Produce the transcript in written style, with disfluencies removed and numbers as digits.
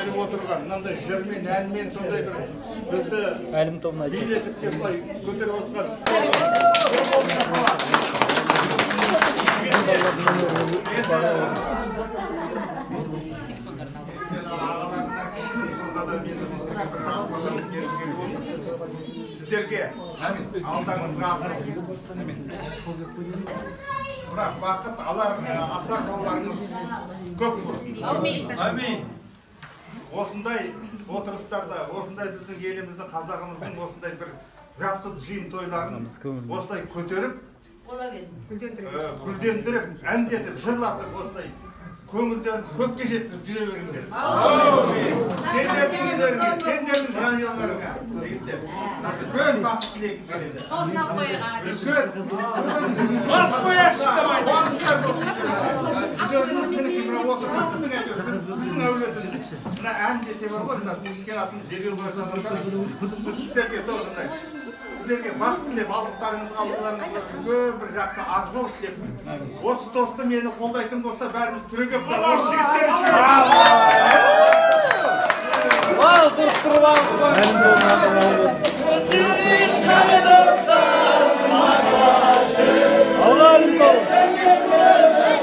келіп отырған мынандай жырмен, әнмен сондай бір бізді билетіп деп былай көтеріп отырған сіздерге алдаңызға бірақ бақыт алар аса жолдарыңыз көп болсын. Амин. Осындай отырыстарда, осындай біздің еліміздің, қазағымыздың осындай бір жақсы жиын тойларын осылай көтеріп, гүлдендіріп, әндетіп, жырлатып осылай көңілдерін көкке жеткізіп жүре беріңдер. Сендердің үйлеріңе, сендердің жанұяларыңа үлкен бақыт тілегім келеді. Біздің әулетіміз мына ән десе бар ғой, кішкене асын жеге қойған адамдар біз сіздерге тоғындай сіздерге бақыт тілеп, алдықтарыңызға алдыларыңызға үлкен бір жақсы ақ жол тілеп, осы досты мені қолдайтын болса бәріміз түрегеп осы жігіттер үшін